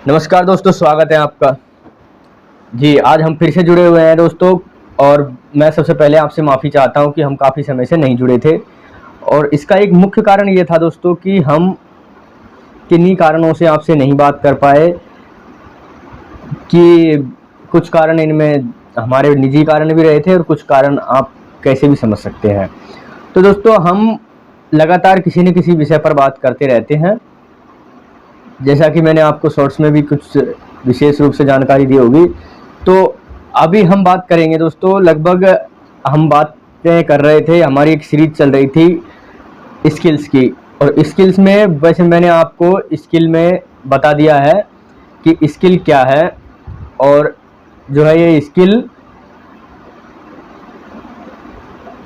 नमस्कार दोस्तों, स्वागत है आपका। जी, आज हम फिर से जुड़े हुए हैं दोस्तों। और मैं सबसे पहले आपसे माफ़ी चाहता हूं कि हम काफ़ी समय से नहीं जुड़े थे। और इसका एक मुख्य कारण ये था दोस्तों कि हम किन्हीं कारणों से आपसे नहीं बात कर पाए, कि कुछ कारण इनमें हमारे निजी कारण भी रहे थे और कुछ कारण आप कैसे भी समझ सकते हैं। तो दोस्तों, हम लगातार किसी न किसी विषय पर बात करते रहते हैं। जैसा कि मैंने आपको शॉर्ट्स में भी कुछ विशेष रूप से जानकारी दी होगी। तो अभी हम बात करेंगे दोस्तों, लगभग हम बातें कर रहे थे, हमारी एक सीरीज चल रही थी स्किल्स की। और स्किल्स में वैसे मैंने आपको स्किल में बता दिया है कि स्किल क्या है, और जो है ये स्किल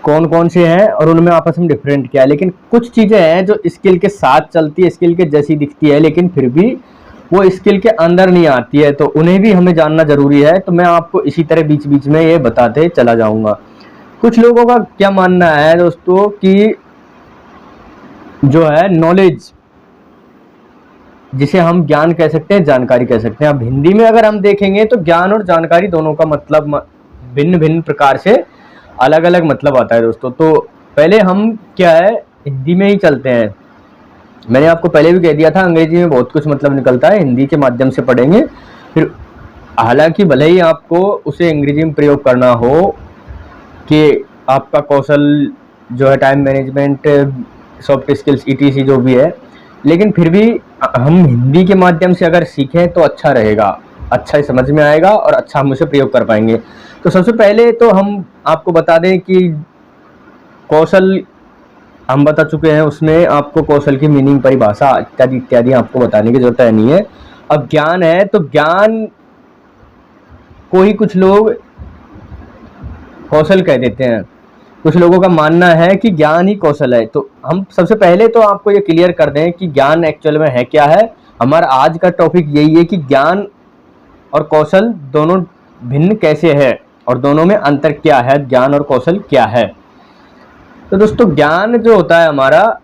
कौन कौन से हैं और उनमें आपस में डिफरेंट क्या है। लेकिन कुछ चीज़ें हैं जो स्किल के साथ चलती है, स्किल के जैसी दिखती है, लेकिन फिर भी वो स्किल के अंदर नहीं आती है, तो उन्हें भी हमें जानना ज़रूरी है। तो मैं आपको इसी तरह बीच बीच में ये बताते चला जाऊँगा। कुछ लोगों का क्या मानना है दोस्तों कि जो है नॉलेज, जिसे हम ज्ञान कह सकते हैं, जानकारी कह सकते हैं। अब हिंदी में अगर हम देखेंगे तो ज्ञान और जानकारी दोनों का मतलब भिन्न भिन्न प्रकार से अलग अलग मतलब आता है दोस्तों। तो पहले हम क्या है, हिंदी में ही चलते हैं। मैंने आपको पहले भी कह दिया था, अंग्रेजी में बहुत कुछ मतलब निकलता है, हिंदी के माध्यम से पढ़ेंगे। फिर हालांकि भले ही आपको उसे अंग्रेजी में प्रयोग करना हो, कि आपका कौशल जो है time management, soft skills, etc जो भी है, लेकिन फिर भी हम हिंदी के माध्यम से अगर सीखें तो अच्छा रहेगा, अच्छा ही समझ में आएगा और अच्छा हम उसे प्रयोग कर पाएंगे। तो सबसे पहले तो हम आपको बता दें कि कौशल हम बता चुके हैं, उसमें आपको कौशल की मीनिंग, परिभाषा इत्यादि इत्यादि आपको बताने की जरूरत नहीं है। अब ज्ञान है, तो ज्ञान को ही कुछ लोग कौशल कह देते हैं। कुछ लोगों का मानना है कि ज्ञान ही कौशल है। तो हम सबसे पहले तो आपको ये क्लियर कर दें कि ज्ञान एक्चुअल में है क्या है। हमारा आज का टॉपिक यही है कि ज्ञान और कौशल दोनों भिन्न कैसे है और दोनों में अंतर क्या है, ज्ञान और कौशल क्या है। तो दोस्तों, ज्ञान जो होता है हमारा,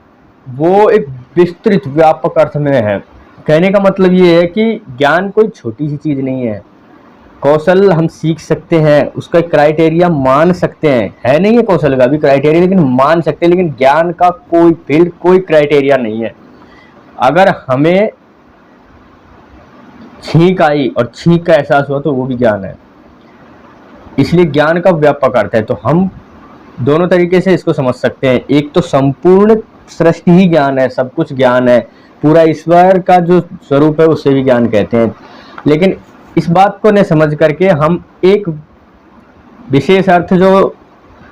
वो एक विस्तृत व्यापक अर्थ में है। कहने का मतलब ये है कि ज्ञान कोई छोटी सी चीज़ नहीं है। कौशल हम सीख सकते हैं, उसका क्राइटेरिया मान सकते हैं, है नहीं है कौशल का भी क्राइटेरिया, लेकिन मान सकते हैं। लेकिन ज्ञान का कोई फील्ड, कोई क्राइटेरिया नहीं है। अगर हमें छींक आई और छींक का एहसास हुआ तो वो भी ज्ञान है। इसलिए ज्ञान का व्यापक अर्थ है। तो हम दोनों तरीके से इसको समझ सकते हैं। एक तो संपूर्ण सृष्टि ही ज्ञान है, सब कुछ ज्ञान है, पूरा ईश्वर का जो स्वरूप है उसे भी ज्ञान कहते हैं। लेकिन इस बात को न समझ करके हम एक विशेष अर्थ, जो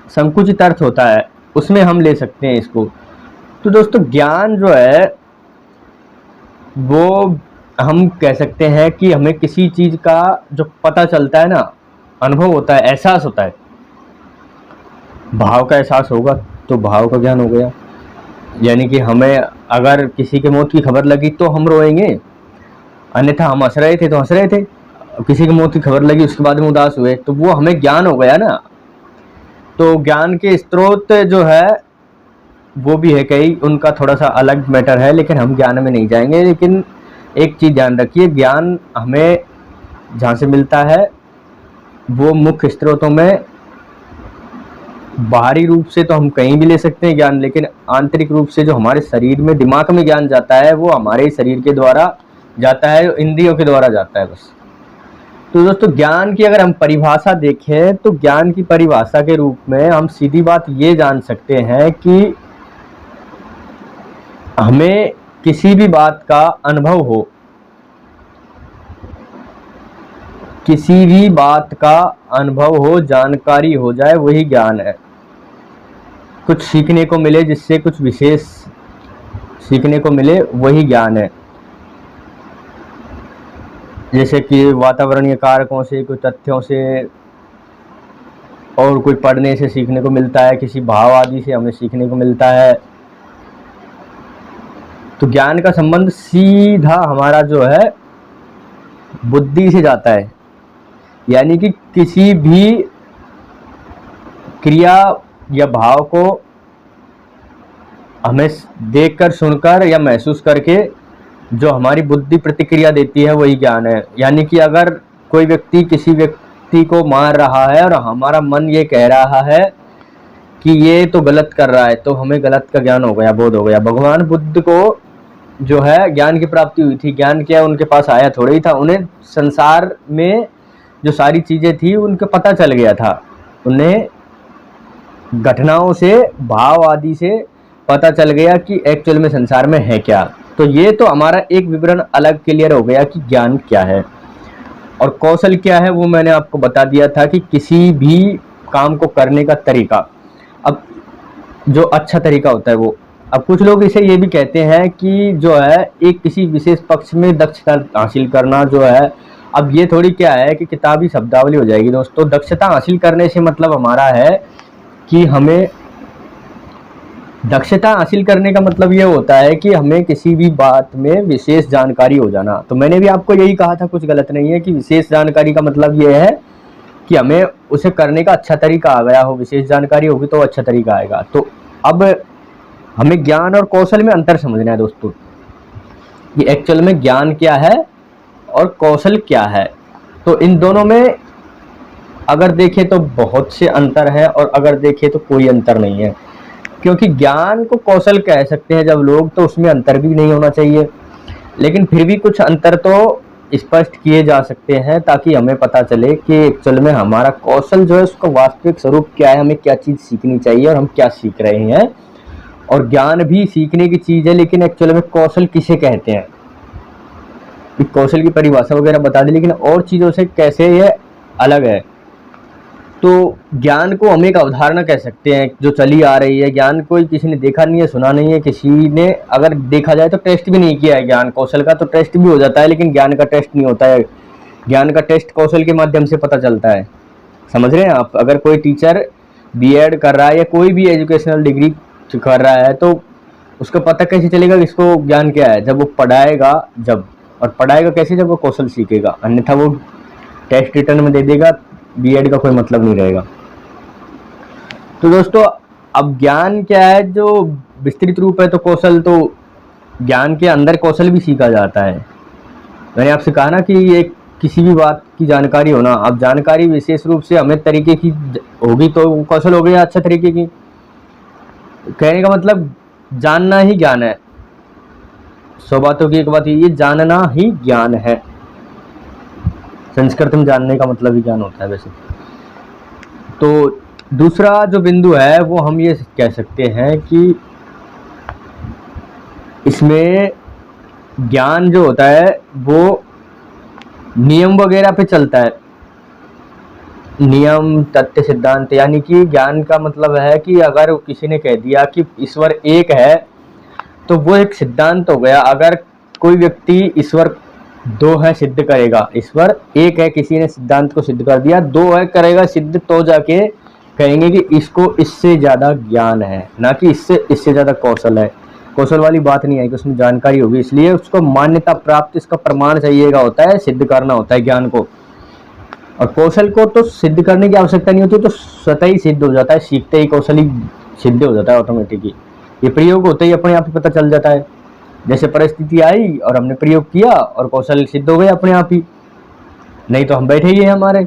संकुचित अर्थ होता है, उसमें हम ले सकते हैं इसको। तो दोस्तों, ज्ञान जो है वो हम कह सकते हैं कि हमें किसी चीज़ का जो पता चलता है ना, अनुभव होता है, एहसास होता है। भाव का एहसास होगा तो भाव का ज्ञान हो गया। यानी कि हमें अगर किसी के मौत की खबर लगी तो हम रोएंगे, अन्यथा हम हंस रहे थे तो हंस रहे थे। किसी की मौत की खबर लगी उसके बाद में उदास हुए, तो वो हमें ज्ञान हो गया ना। तो ज्ञान के स्रोत जो है वो भी है कई, उनका थोड़ा सा अलग मैटर है, लेकिन हम ज्ञान में नहीं जाएंगे। लेकिन एक चीज़ ध्यान रखिए, ज्ञान हमें जहाँ से मिलता है वो मुख्य स्रोतों में, बाहरी रूप से तो हम कहीं भी ले सकते हैं ज्ञान, लेकिन आंतरिक रूप से जो हमारे शरीर में, दिमाग में ज्ञान जाता है, वो हमारे शरीर के द्वारा जाता है, इंद्रियों के द्वारा जाता है बस। तो दोस्तों, ज्ञान की अगर हम परिभाषा देखें तो ज्ञान की परिभाषा के रूप में हम सीधी बात ये जान सकते हैं कि हमें किसी भी बात का अनुभव हो, किसी भी बात का अनुभव हो, जानकारी हो जाए, वही ज्ञान है। कुछ सीखने को मिले, जिससे कुछ विशेष सीखने को मिले, वही ज्ञान है। जैसे कि वातावरणीय कारकों से, कुछ तथ्यों से, और कोई पढ़ने से सीखने को मिलता है, किसी भाव आदि से हमें सीखने को मिलता है। तो ज्ञान का संबंध सीधा हमारा जो है बुद्धि से जाता है। यानी कि किसी भी क्रिया या भाव को हमें देखकर, सुनकर या महसूस करके जो हमारी बुद्धि प्रतिक्रिया देती है वही ज्ञान है। यानी कि अगर कोई व्यक्ति किसी व्यक्ति को मार रहा है और हमारा मन ये कह रहा है कि ये तो गलत कर रहा है, तो हमें गलत का ज्ञान हो गया, बोध हो गया। भगवान बुद्ध को जो है ज्ञान की प्राप्ति हुई थी। ज्ञान क्या उनके पास आया थोड़ा ही था, उन्हें संसार में जो सारी चीजें थी उनके पता चल गया था। उन्हें घटनाओं से, भाव आदि से पता चल गया कि एक्चुअल में संसार में है क्या। तो ये तो हमारा एक विवरण अलग क्लियर हो गया कि ज्ञान क्या है और कौशल क्या है। वो मैंने आपको बता दिया था कि किसी भी काम को करने का तरीका, अब जो अच्छा तरीका होता है वो। अब कुछ लोग इसे ये भी कहते हैं कि जो है एक किसी विशेष पक्ष में दक्षता हासिल करना जो है, अब ये थोड़ी क्या है कि किताबी शब्दावली हो जाएगी दोस्तों। दक्षता हासिल करने से मतलब हमारा है कि हमें दक्षता हासिल करने का मतलब ये होता है कि हमें किसी भी बात में विशेष जानकारी हो जाना। तो मैंने भी आपको यही कहा था, कुछ गलत नहीं है, कि विशेष जानकारी का मतलब ये है कि हमें उसे करने का अच्छा तरीका आ गया हो। विशेष जानकारी होगी तो अच्छा तरीका आएगा। तो अब हमें ज्ञान और कौशल में अंतर समझना है दोस्तों, कि एक्चुअल में ज्ञान क्या है और कौशल क्या है। तो इन दोनों में अगर देखें तो बहुत से अंतर है और अगर देखें तो कोई अंतर नहीं है। क्योंकि ज्ञान को कौशल कह सकते हैं जब लोग, तो उसमें अंतर भी नहीं होना चाहिए, लेकिन फिर भी कुछ अंतर तो स्पष्ट किए जा सकते हैं ताकि हमें पता चले कि एक्चुअल में हमारा कौशल जो है उसका वास्तविक स्वरूप क्या है, हमें क्या चीज़ सीखनी चाहिए और हम क्या सीख रहे हैं। और ज्ञान भी सीखने की चीज़ है, लेकिन एक्चुअल में कौशल किसे कहते हैं, कौशल की परिभाषा वगैरह बता दी, लेकिन और चीज़ों से कैसे ये अलग है। तो ज्ञान को हम एक अवधारणा कह सकते हैं जो चली आ रही है। ज्ञान को किसी ने देखा नहीं है, सुना नहीं है, किसी ने अगर देखा जाए तो टेस्ट भी नहीं किया है। ज्ञान कौशल का तो टेस्ट भी हो जाता है, लेकिन ज्ञान का टेस्ट नहीं होता है। ज्ञान का टेस्ट कौशल के माध्यम से पता चलता है। समझ रहे हैं आप? अगर कोई टीचर बीएड कर रहा है या कोई भी एजुकेशनल डिग्री कर रहा है तो उसका पता कैसे चलेगा इसको ज्ञान क्या है? जब वो पढ़ाएगा, जब, और पढ़ाएगा कैसे? जब वो कौशल सीखेगा। अन्यथा वो टेस्ट रिटर्न में दे देगा, बीएड का कोई मतलब नहीं रहेगा। तो दोस्तों अब ज्ञान क्या है जो विस्तृत रूप है, तो कौशल, तो ज्ञान के अंदर कौशल भी सीखा जाता है। मैंने आपसे कहा ना कि ये किसी भी बात की जानकारी होना, अब जानकारी विशेष रूप से हमें तरीके की होगी तो कौशल हो गया अच्छा तरीके की। कहने का मतलब जानना ही ज्ञान है। 100 बातों की एक बात ये जानना ही ज्ञान है। संस्कृत में जानने का मतलब ही ज्ञान होता है वैसे। तो दूसरा जो बिंदु है वो हम ये कह सकते हैं कि इसमें ज्ञान जो होता है वो नियम वगैरह पे चलता है। नियम, तथ्य, सिद्धांत। यानी कि ज्ञान का मतलब है कि अगर किसी ने कह दिया कि ईश्वर एक है तो वो एक सिद्धांत हो गया। अगर कोई व्यक्ति ईश्वर दो है सिद्ध करेगा, ईश्वर एक है, किसी ने सिद्धांत को सिद्ध कर दिया, दो है करेगा सिद्ध, तो जाके कहेंगे कि इसको इससे ज़्यादा ज्ञान है, ना कि इससे ज़्यादा कौशल है। कौशल वाली बात नहीं है कि उसमें जानकारी होगी, इसलिए उसको मान्यता प्राप्त, इसका प्रमाण चाहिएगा होता है, सिद्ध करना होता है ज्ञान को। और कौशल को तो सिद्ध करने की आवश्यकता नहीं होती, तो स्वतः ही सिद्ध हो जाता है। सीखते ही कौशल ही सिद्ध हो जाता है ऑटोमेटिकली। ये प्रयोग होते ही अपने आप ही पता चल जाता है। जैसे परिस्थिति आई और हमने प्रयोग किया और कौशल सिद्ध हो गया अपने आप ही, नहीं तो हम बैठे ही हैं हमारे।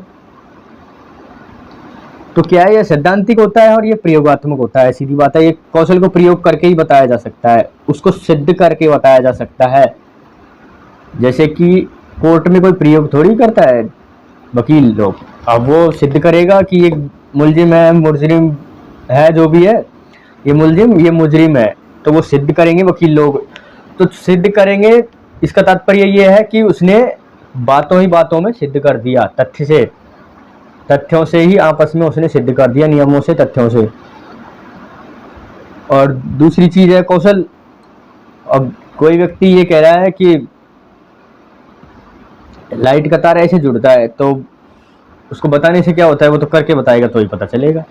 तो क्या है, ये सैद्धांतिक होता है और ये प्रयोगात्मक होता है। सीधी बात है, ये कौशल को प्रयोग करके ही बताया जा सकता है, उसको सिद्ध करके बताया जा सकता है। जैसे कि कोर्ट में कोई प्रयोग थोड़ी करता है वकील लोग, अब वो सिद्ध करेगा कि ये मुलजिम है, मुजरिम है, जो भी है, ये मुलजिम, ये मुजरिम है, तो वो सिद्ध करेंगे वकील लोग। तो सिद्ध करेंगे, इसका तात्पर्य ये है कि उसने बातों ही बातों में सिद्ध कर दिया, तथ्यों से ही आपस में उसने सिद्ध कर दिया, नियमों से, तथ्यों से। और दूसरी चीज है कौशल। अब कोई व्यक्ति ये कह रहा है कि लाइट का तार ऐसे जुड़ता है, तो उसको बताने से क्या होता है, वो तो करके बताएगा तो ही पता चलेगा,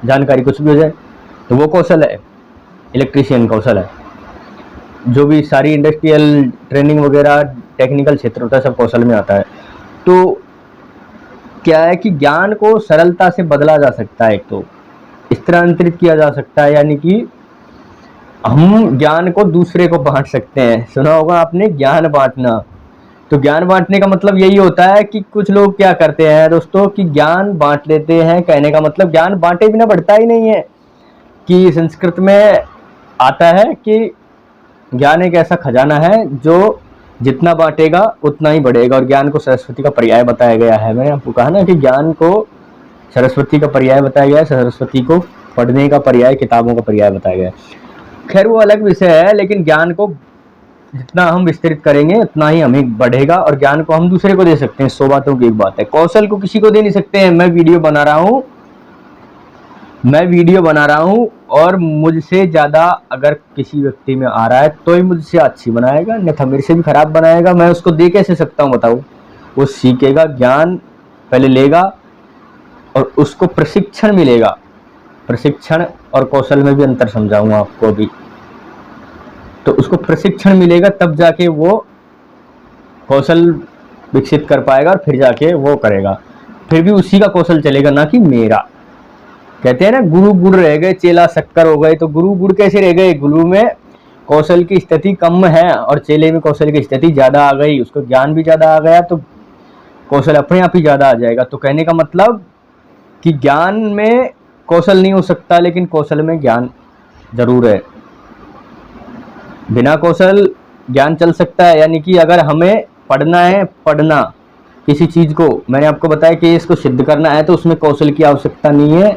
जानकारी कुछ भी हो जाए, तो वो कौशल है, इलेक्ट्रीशियन कौशल है। जो भी सारी इंडस्ट्रियल ट्रेनिंग वगैरह टेक्निकल क्षेत्र होता है सब कौशल में आता है। तो क्या है कि ज्ञान को सरलता से बदला जा सकता है, एक तो स्थानांतरित किया जा सकता है, यानी कि हम ज्ञान को दूसरे को बांट सकते हैं। सुना होगा आपने ज्ञान बांटना। तो ज्ञान बांटने का मतलब यही होता है कि कुछ लोग क्या करते हैं दोस्तों कि ज्ञान बांट लेते हैं। कहने का मतलब ज्ञान बांटे बिना बढ़ता ही नहीं है। कि संस्कृत में आता है कि ज्ञान एक ऐसा खजाना है जो जितना बांटेगा उतना ही बढ़ेगा, और ज्ञान को सरस्वती का पर्याय बताया गया है। मैंने आपको कहा ना कि ज्ञान को सरस्वती का पर्याय बताया गया है, सरस्वती को पढ़ने का पर्याय, किताबों का पर्याय बताया गया है। खैर वो अलग विषय है, लेकिन ज्ञान को जितना हम विस्तृत करेंगे उतना ही हमें बढ़ेगा, और ज्ञान को हम दूसरे को दे सकते हैं। 100 बातों की एक बात है। कौशल को किसी को दे नहीं सकते हैं। मैं वीडियो बना रहा हूँ और मुझसे ज़्यादा अगर किसी व्यक्ति में आ रहा है तो ही मुझसे अच्छी बनाएगा, अन्यथा मेरे से भी खराब बनाएगा। मैं उसको दे कैसे सकता हूँ बताओ। वो सीखेगा, ज्ञान पहले लेगा और उसको प्रशिक्षण मिलेगा। प्रशिक्षण और कौशल में भी अंतर समझाऊंगा आपको अभी। तो उसको प्रशिक्षण मिलेगा तब जाके वो कौशल विकसित कर पाएगा, और फिर जाके वो करेगा। फिर भी उसी का कौशल चलेगा, ना कि मेरा। कहते हैं ना गुरु गुड़ रह गए चेला शक्कर हो गए। तो गुरु गुड़ कैसे रह गए? गुरु में कौशल की स्थिति कम है और चेले में कौशल की स्थिति ज़्यादा आ गई, उसको ज्ञान भी ज़्यादा आ गया, तो कौशल अपने आप ही ज़्यादा आ जाएगा। तो कहने का मतलब कि ज्ञान में कौशल नहीं हो सकता, लेकिन कौशल में ज्ञान जरूर है। बिना कौशल ज्ञान चल सकता है। यानी कि अगर हमें पढ़ना किसी चीज़ को, मैंने आपको बताया कि इसको सिद्ध करना है, तो उसमें कौशल की आवश्यकता नहीं है।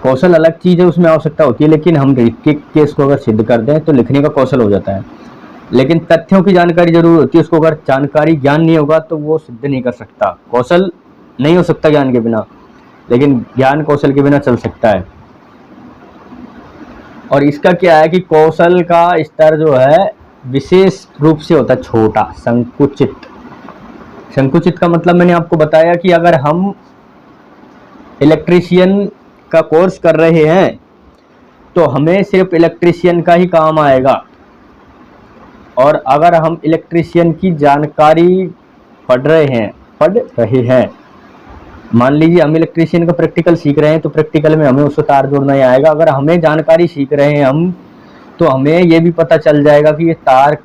कौशल अलग चीज़ है, उसमें आवश्यकता होती है, लेकिन हम लिख के इसको अगर सिद्ध कर दें तो लिखने का कौशल हो जाता है। लेकिन तथ्यों की जानकारी जरूर होती है। उसको अगर जानकारी ज्ञान नहीं होगा तो वो सिद्ध नहीं कर सकता। कौशल नहीं हो सकता ज्ञान के बिना, लेकिन ज्ञान कौशल के बिना चल सकता है। और इसका क्या है कि कौशल का स्तर जो है विशेष रूप से होता है छोटा, संकुचित। संकुचित का मतलब मैंने आपको बताया कि अगर हम इलेक्ट्रीशियन का कोर्स कर रहे हैं तो हमें सिर्फ इलेक्ट्रीशियन का ही काम आएगा। और अगर हम इलेक्ट्रीशियन की जानकारी पढ़ रहे हैं, मान लीजिए हम इलेक्ट्रीशियन का प्रैक्टिकल सीख रहे हैं, तो प्रैक्टिकल में हमें उसको तार जोड़ना ही आएगा। अगर हमें जानकारी सीख रहे हैं हम, तो हमें ये भी पता चल जाएगा कि ये तार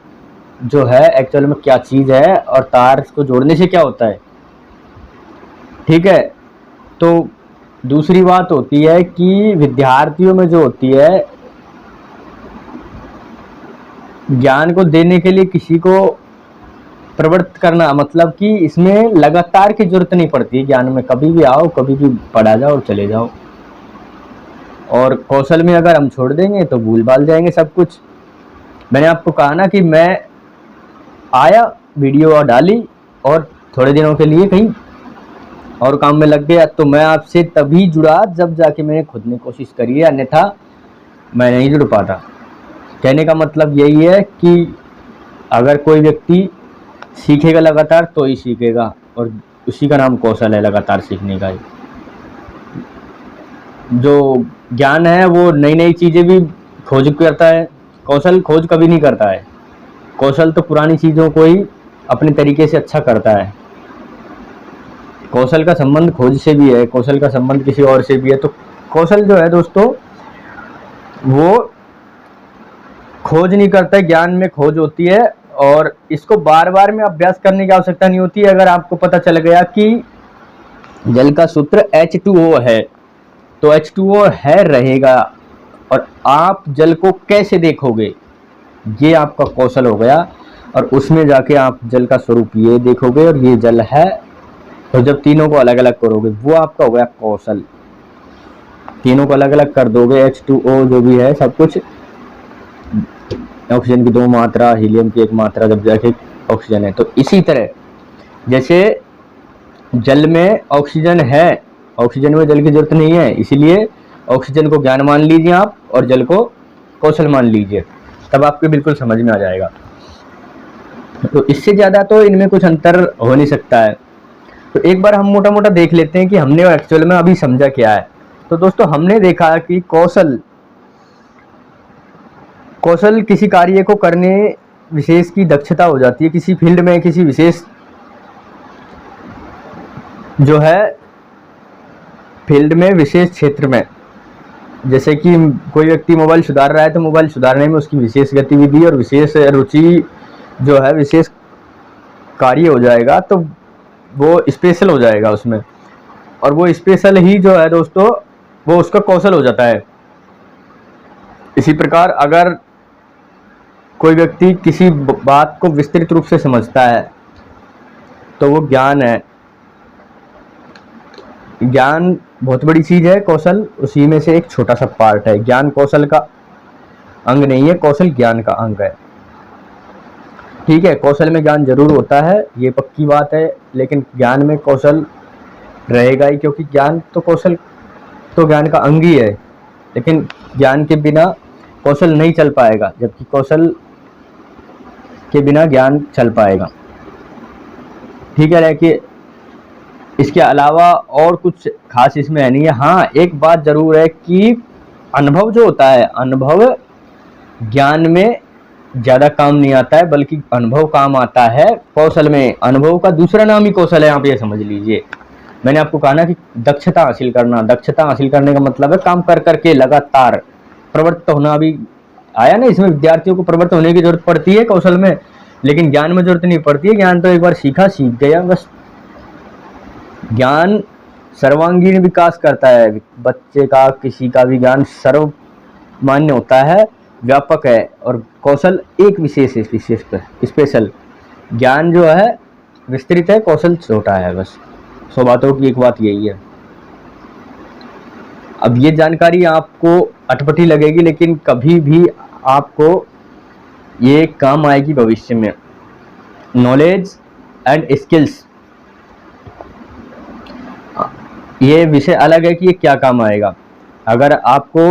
जो है एक्चुअल में क्या चीज़ है और तार को जोड़ने से क्या होता है। ठीक है। तो दूसरी बात होती है कि विद्यार्थियों में जो होती है, ज्ञान को देने के लिए किसी को प्रवृत्त करना, मतलब कि इसमें लगातार की जरूरत नहीं पड़ती। ज्ञान में कभी भी आओ, कभी भी पढ़ा जाओ और चले जाओ। और कौशल में अगर हम छोड़ देंगे तो भूल भाल जाएंगे सब कुछ। मैंने आपको कहा ना कि मैं आया, वीडियो डाली और थोड़े दिनों के लिए कहीं और काम में लग गया, तो मैं आपसे तभी जुड़ा जब जाके मैंने खुद ने कोशिश करी है, अन्यथा मैं नहीं जुड़ पाता। कहने का मतलब यही है कि अगर कोई व्यक्ति सीखेगा लगातार तो ही सीखेगा, और उसी का नाम कौशल है, लगातार सीखने का ही। जो ज्ञान है वो नई नई चीज़ें भी खोज करता है, कौशल खोज कभी नहीं करता है। कौशल तो पुरानी चीज़ों को ही अपने तरीके से अच्छा करता है। कौशल का संबंध खोज से भी है, कौशल का संबंध किसी और से भी है। तो कौशल जो है दोस्तों वो खोज नहीं करता है, ज्ञान में खोज होती है, और इसको बार बार में अभ्यास करने की आवश्यकता नहीं होती है। अगर आपको पता चल गया कि जल का सूत्र H2O है, तो H2O है रहेगा, और आप जल को कैसे देखोगे, ये आपका कौशल हो गया। और उसमें जाके आप जल का स्वरूप ये देखोगे और ये जल है, तो जब तीनों को अलग अलग करोगे वो आपका हो गया कौशल। तीनों को अलग अलग कर दोगे, H2O जो भी है सब कुछ, ऑक्सीजन की 2 मात्रा, हीलियम की 1 मात्रा, जब जाके ऑक्सीजन है। तो इसी तरह जैसे जल में ऑक्सीजन है, ऑक्सीजन में जल की जरूरत नहीं है, इसीलिए ऑक्सीजन को ज्ञान मान लीजिए आप और जल को कौशल मान लीजिए, तब आपको बिल्कुल समझ में आ जाएगा। तो इससे ज़्यादा तो इनमें कुछ अंतर हो नहीं सकता है। तो एक बार हम मोटा मोटा देख लेते हैं कि हमने एक्चुअल में अभी समझा क्या है। तो दोस्तों हमने देखा कि कौशल किसी कार्य को करने विशेष की दक्षता हो जाती है। किसी फील्ड में, किसी विशेष जो है फील्ड में, विशेष क्षेत्र में जैसे कि कोई व्यक्ति मोबाइल सुधार रहा है तो मोबाइल सुधारने में उसकी विशेष गतिविधि और विशेष रुचि जो है, विशेष कार्य हो जाएगा, तो वो स्पेशल हो जाएगा उसमें, और वो स्पेशल ही जो है दोस्तों वो उसका कौशल हो जाता है। इसी प्रकार अगर कोई व्यक्ति किसी बात को विस्तृत रूप से समझता है तो वो ज्ञान है। ज्ञान बहुत बड़ी चीज है, कौशल उसी में से एक छोटा सा पार्ट है। ज्ञान कौशल का अंग नहीं है, कौशल ज्ञान का अंग है। ठीक है, कौशल में ज्ञान जरूर होता है, ये पक्की बात है, लेकिन ज्ञान में कौशल रहेगा ही, क्योंकि ज्ञान तो कौशल तो ज्ञान का अंग ही है। लेकिन ज्ञान के बिना कौशल नहीं चल पाएगा, जबकि कौशल के बिना ज्ञान चल पाएगा। ठीक है, कि इसके अलावा और कुछ खास इसमें है नहीं है। हाँ, एक बात जरूर है कि अनुभव जो होता है, अनुभव ज्ञान में ज्यादा काम नहीं आता है, बल्कि अनुभव काम आता है कौशल में। अनुभव का दूसरा नाम ही कौशल है, आप ये समझ लीजिए। मैंने आपको कहा ना कि दक्षता हासिल करना, दक्षता हासिल करने का मतलब है काम कर करके लगातार प्रवृत्त होना। अभी आया ना, इसमें विद्यार्थियों को प्रवृत्त होने की जरूरत पड़ती है कौशल में, लेकिन ज्ञान में जरूरत नहीं पड़ती है। ज्ञान तो एक बार सीखा सीख गया बस। ज्ञान सर्वांगीण विकास करता है बच्चे का, किसी का भी ज्ञान सर्वमान्य होता है, व्यापक है, और कौशल एक विशेष स्पेशल। ज्ञान जो है विस्तृत है, कौशल छोटा है। बस 100 बातों की एक बात यही है। अब ये जानकारी आपको अटपटी लगेगी, लेकिन कभी भी आपको ये काम आएगी भविष्य में। नॉलेज एंड स्किल्स, ये विषय अलग है कि ये क्या काम आएगा। अगर आपको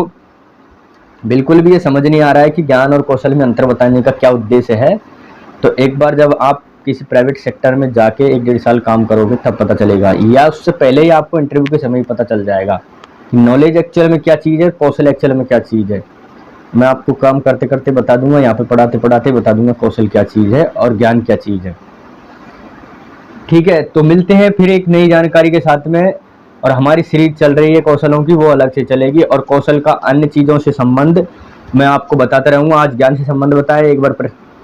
बिल्कुल भी ये समझ नहीं आ रहा है कि ज्ञान और कौशल में अंतर बताने का क्या उद्देश्य है, तो एक बार जब आप किसी प्राइवेट सेक्टर में जाके 1-1.5 साल काम करोगे तब पता चलेगा, या उससे पहले ही आपको इंटरव्यू के समय ही पता चल जाएगा कि नॉलेज एक्चुअल में क्या चीज़ है, कौशल एक्चुअल में क्या चीज़ है। मैं आपको काम करते करते बता दूंगा, यहाँ पे पढ़ाते पढ़ाते बता दूंगा कौशल क्या चीज़ है और ज्ञान क्या चीज़ है। ठीक है, तो मिलते हैं फिर एक नई जानकारी के साथ में। और हमारी सीरीज चल रही है कौशलों की, वो अलग से चलेगी, और कौशल का अन्य चीज़ों से संबंध मैं आपको बताता रहूँगा। आज ज्ञान से संबंध बताया,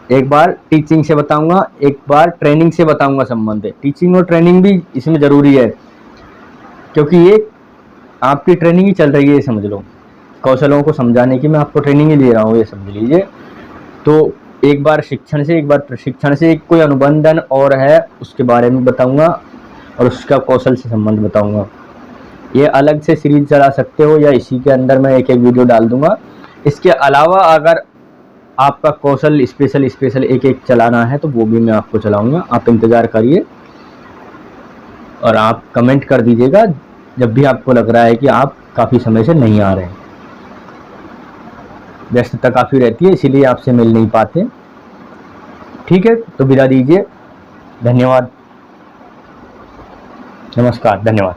एक बार टीचिंग से बताऊंगा, एक बार ट्रेनिंग से बताऊंगा संबंध। टीचिंग और ट्रेनिंग भी इसमें ज़रूरी है, क्योंकि ये आपकी ट्रेनिंग ही चल रही है, ये समझ लो। कौशलों को समझाने की मैं आपको ट्रेनिंग ही दे रहा हूँ, ये समझ लीजिए। तो एक बार शिक्षण से, एक बार प्रशिक्षण से, कोई अनुबंधन और है उसके बारे में बताऊंगा, और उसका कौशल से संबंध बताऊंगा। ये अलग से सीरीज चला सकते हो, या इसी के अंदर मैं एक एक वीडियो डाल दूंगा। इसके अलावा अगर आपका कौशल स्पेशल एक एक चलाना है तो वो भी मैं आपको चलाऊंगा। आप इंतज़ार करिए और आप कमेंट कर दीजिएगा जब भी आपको लग रहा है कि आप काफ़ी समय से नहीं आ रहे हैं। व्यस्तता काफ़ी रहती है, इसीलिए आपसे मिल नहीं पाते। ठीक है, तो विदा दीजिए। धन्यवाद, नमस्कार, धन्यवाद।